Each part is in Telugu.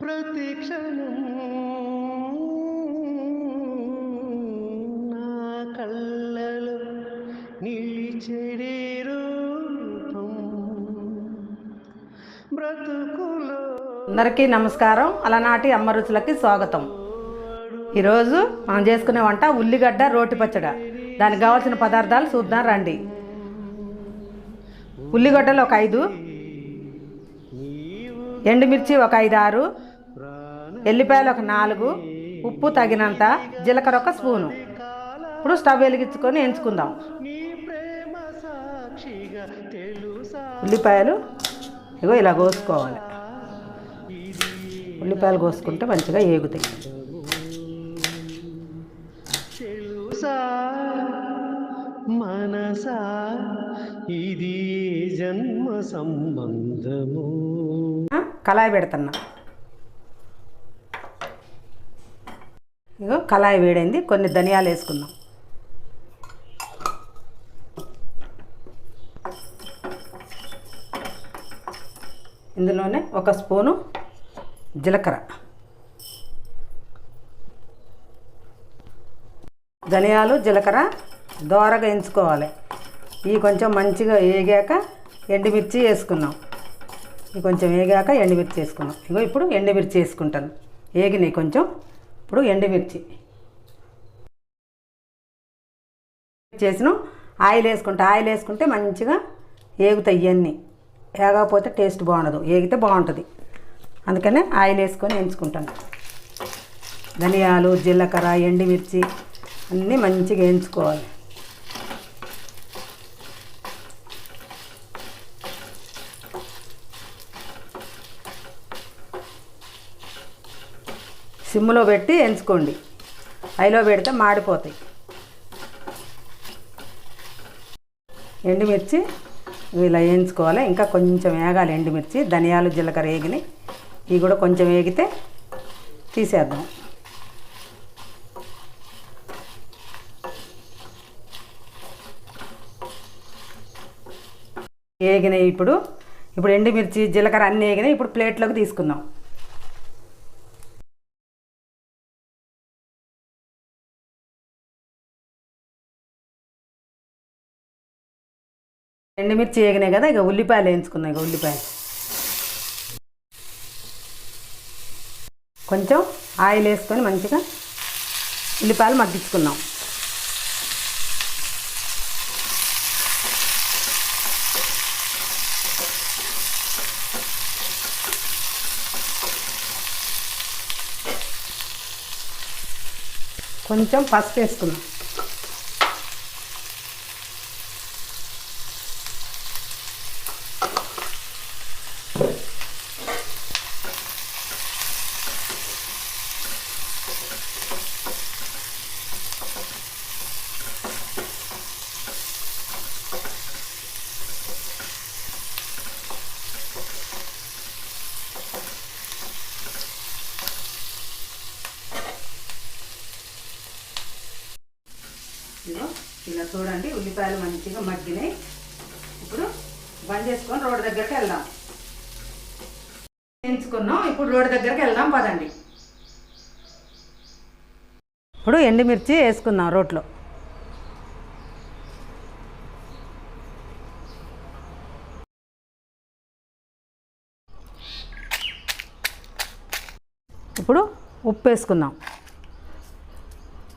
ప్రతి క్షణం నా కళ్ళలో నిలిచెడి రూపం బ్రతుకులో. అందరికీ నమస్కారం. అలనాటి అమ్మ రుచులకి స్వాగతం. ఈరోజు మనం చేసుకునే వంట ఉల్లిగడ్డ రోటి పచ్చడి. దానికి కావాల్సిన పదార్థాలు చూద్దాం రండి. ఉల్లిగడ్డలు ఒక 5, ఎండుమిర్చి ఒక 5-6, ఎల్లిపాయలు ఒక 4, ఉప్పు తగినంత, జీలకర్ర ఒక స్పూను. ఇప్పుడు స్టవ్ వెలిగించుకొని ఎంచుకుందాం. ఉల్లిపాయలు ఇగో ఇలా కోసుకోవాలి. ఉల్లిపాయలు కోసుకుంటే మంచిగా ఏగుతాయి. మనసా ఇది జన్మ సంబంధము. కళాయి పెడుతున్నా. ఇగో కళాయి వేడైంది. కొన్ని ధనియాలు వేసుకుందాం. ఇందులోనే ఒక స్పూను జీలకర్ర, ధనియాలు జీలకర్ర దోరగా ఎంచుకోవాలి. ఇవి కొంచెం మంచిగా వేగాక ఎండుమిర్చి వేసుకున్నాం. ఇవి కొంచెం వేగాక ఎండుమిర్చి వేసుకున్నాం. ఇగో ఇప్పుడు ఎండుమిర్చి వేసుకుంటాను. వేగినాయి కొంచెం. ఇప్పుడు ఎండుమిర్చి చేసిన ఆయిల్ వేసుకుంటా. ఆయిల్ వేసుకుంటే మంచిగా వేగుతాయి. ఇవన్నీ వేగకపోతే టేస్ట్ బాగుండదు, వేగితే బాగుంటుంది. అందుకనే ఆయిల్ వేసుకొని వేయించుకుంటాను. ధనియాలు జీలకర్ర ఎండుమిర్చి అన్నీ మంచిగా వేయించుకోవాలి. సిమ్లో పెట్టి ఎంచుకోండి. హైలో పెడితే మాడిపోతాయి. ఎండుమిర్చి ఇలా వేయించుకోవాలి. ఇంకా కొంచెం వేగాలి ఎండుమిర్చి. ధనియాలు జీలకర్ర వేగినాయి. ఇవి కూడా కొంచెం వేగితే తీసేద్దాం. వేగినాయి. ఇప్పుడు ఎండుమిర్చి జీలకర్ర అన్నీ వేగినాయి. ఇప్పుడు ప్లేట్లోకి తీసుకుందాం. ఎండుమిర్చి వేగినాయి కదా. ఇక ఉల్లిపాయలు వేయించుకున్నాయి. ఇక ఉల్లిపాయలు కొంచెం ఆయిల్ వేసుకొని మంచిగా ఉల్లిపాయలు మగ్గించుకున్నాం. కొంచెం పసుపు వేసుకున్నాం. ఇలా చూడండి ఉల్లిపాయలు మంచిగా మగ్గినాయి. ఇప్పుడు బంద్ చేసుకొని రోడ్డు దగ్గరికి వెళ్దాం. ఎంచుకున్నాం. ఇప్పుడు రోడ్డు దగ్గరికి వెళ్దాం పదండి. ఇప్పుడు ఎండుమిర్చి వేసుకుందాం రోట్లో. ఇప్పుడు ఉప్పు వేసుకుందాం.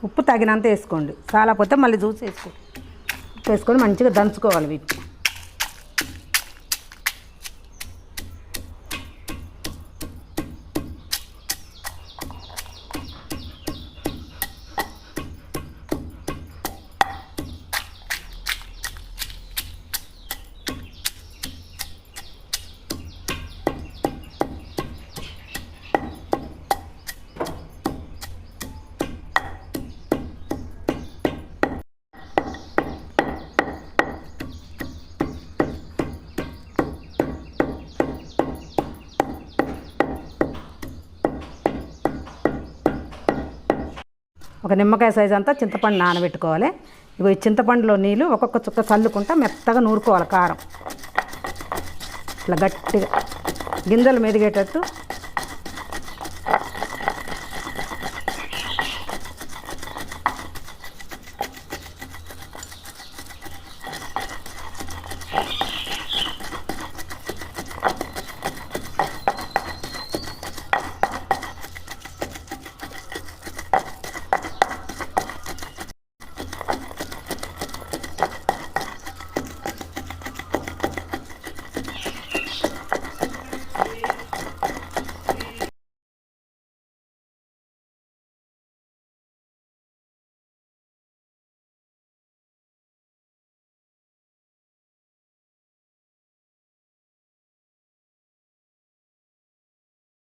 ఉప్పు తగినంత వేసుకోండి. చాలా పోతే మళ్ళీ చూసి వేసుకోండి. ఉప్పు వేసుకొని మంచిగా దంచుకోవాలి వీటిని. ఒక నిమ్మకాయ సైజు అంతా చింతపండు నానబెట్టుకోవాలి. ఇగో ఈ చింతపండులో నీళ్ళు ఒక్కొక్క చుక్క చల్లుకుంటా మెత్తగా నూరుకోవాలి. కారం ఇట్లా గట్టిగా గింజలు మెదిగేటట్టు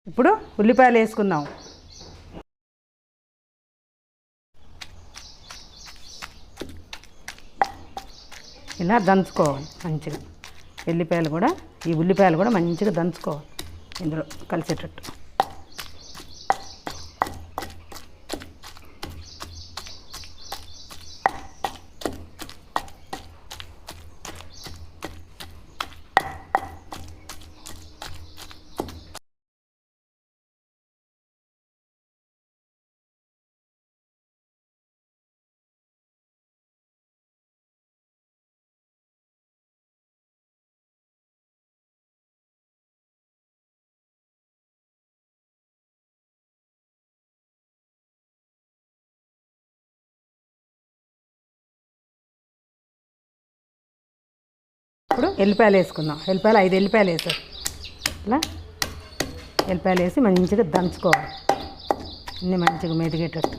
ఇప్పుడు ఉల్లిపాయలు వేసుకుందాం. ఇలా దంచుకోవాలి మంచిగా. ఈ ఉల్లిపాయలు కూడా మంచిగా దంచుకోవాలి ఇందులో కలిసేటట్టు. ఇప్పుడు ఎల్లిపాయలు వేసుకుందాం. 5 ఎల్లిపాయలు వేసారు. ఇలా ఎల్లిపాయలు వేసి మంచిగా దంచుకోవాలి, అన్నీ మంచిగా మెదిగేటట్టు.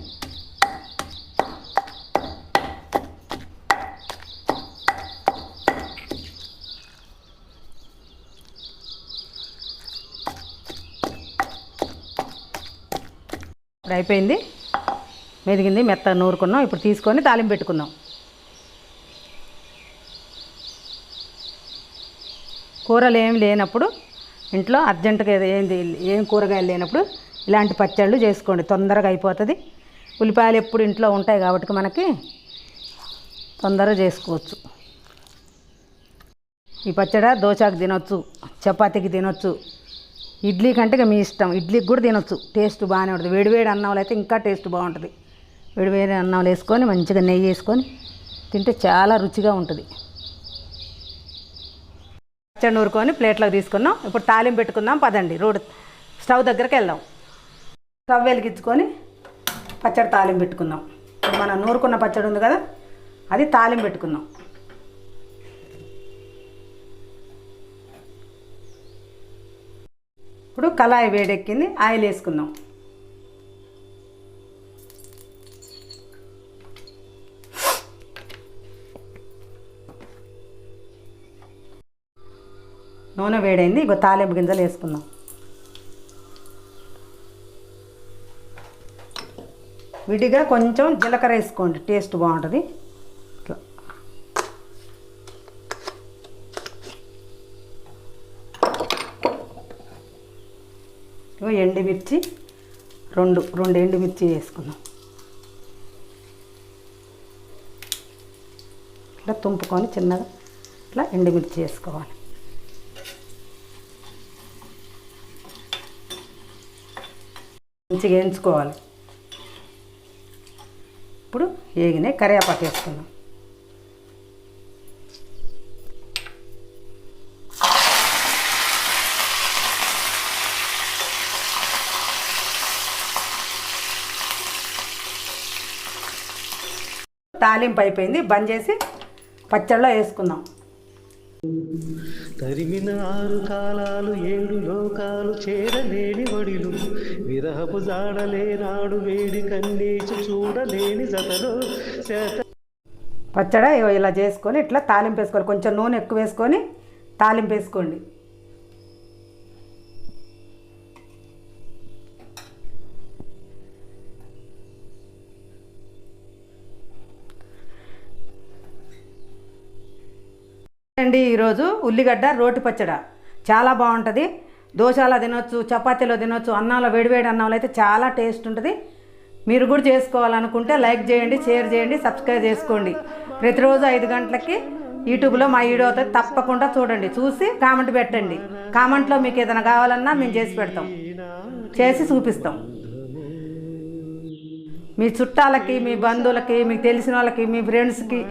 ఇప్పుడు అయిపోయింది, మెదిగింది, మెత్తగా నూరుకున్నాం. ఇప్పుడు తీసుకొని తాలింపు పెట్టుకుందాం. కూరలు ఏం లేనప్పుడు, ఇంట్లో అర్జెంటుగా ఏం కూరగాయలు లేనప్పుడు ఇలాంటి పచ్చళ్ళు చేసుకోండి, తొందరగా అయిపోతుంది. ఉల్లిపాయలు ఎప్పుడు ఇంట్లో ఉంటాయి కాబట్టి మనకి తొందరగా చేసుకోవచ్చు. ఈ పచ్చడి దోశకు తినొచ్చు, చపాతీకి తినొచ్చు, ఇడ్లీ కంటే మీ ఇష్టం, ఇడ్లీకి కూడా తినొచ్చు. టేస్ట్ బాగానే ఉంటుంది. వేడివేడి అన్నంలో అయితే ఇంకా టేస్ట్ బాగుంటుంది. వేడివేడి అన్నంలో వేసుకొని మంచిగా నెయ్యి వేసుకొని తింటే చాలా రుచిగా ఉంటుంది. పచ్చడి నూరుకొని ప్లేట్లోకి తీసుకున్నాం. ఇప్పుడు తాలింపు పెట్టుకుందాం పదండి. స్టవ్ దగ్గరికి వెళ్దాం. స్టవ్ వెలిగించుకొని పచ్చడి తాలింపు పెట్టుకుందాం. ఇప్పుడు మనం నూరుకున్న పచ్చడి ఉంది కదా, అది తాలింపు పెట్టుకుందాం. ఇప్పుడు కళాయి వేడెక్కింది, ఆయిల్ వేసుకుందాం. నూనె వేడైంది, ఇగో తాలింపు గింజలు వేసుకుందాం. విడిగా కొంచెం జీలకర్ర వేసుకోండి, టేస్ట్ బాగుంటుంది. ఇట్లా ఇగో ఎండుమిర్చి రెండు ఎండుమిర్చి వేసుకుందాం. ఇట్లా తుంపుకొని చిన్నగా ఇట్లా ఎండుమిర్చి వేసుకోవాలి. మంచిగా వేయించుకోవాలి. ఇప్పుడు వేగినాయి, కరివేపాకు వేసుకుందాం. తాలింపు అయిపోయింది, బంద్ చేసి పచ్చళ్ళలో వేసుకుందాం. తరిమిన 6 కాలాలు 7 లోకాలు చేరలేని వడిలు, విరహపు జాడలేనాడు వేడి కన్నీచు చూడలేని జతలో పచ్చడి ఇలా చేసుకొని ఇట్లా తాలింపు వేసుకోవాలి. కొంచెం నూనె ఎక్కువ వేసుకొని తాలింపు వేసుకోండి. అండి ఈరోజు ఉల్లిగడ్డ రోటి పచ్చడి చాలా బాగుంటుంది. దోశలో తినొచ్చు, చపాతీలో తినొచ్చు, అన్నంలో వేడివేడి అన్నంలో అయితే చాలా టేస్ట్ ఉంటుంది. మీరు కూడా చేసుకోవాలనుకుంటే లైక్ చేయండి, షేర్ చేయండి, సబ్స్క్రైబ్ చేసుకోండి. ప్రతిరోజు 5 గంటలకి యూట్యూబ్లో మా వీడియో అవుతుంది, తప్పకుండా చూడండి. చూసి కామెంట్ పెట్టండి. కామెంట్లో మీకు ఏదైనా కావాలన్నా మేము చేసి పెడతాం, చేసి చూపిస్తాం. మీ చుట్టాలకి, మీ బంధువులకి, మీకు తెలిసిన వాళ్ళకి, మీ ఫ్రెండ్స్కి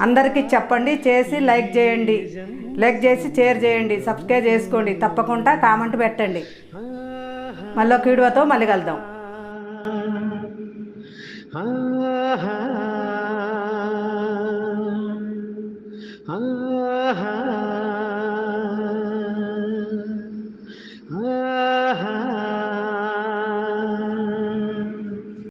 అందరికీ చెప్పండి. చేసి లైక్ చేయండి, లైక్ చేసి షేర్ చేయండి, సబ్స్క్రైబ్ చేసుకోండి. తప్పకుండా కామెంట్ పెట్టండి. మళ్ళీ ఒక వీడియోతో మళ్ళీ కలుద్దాం.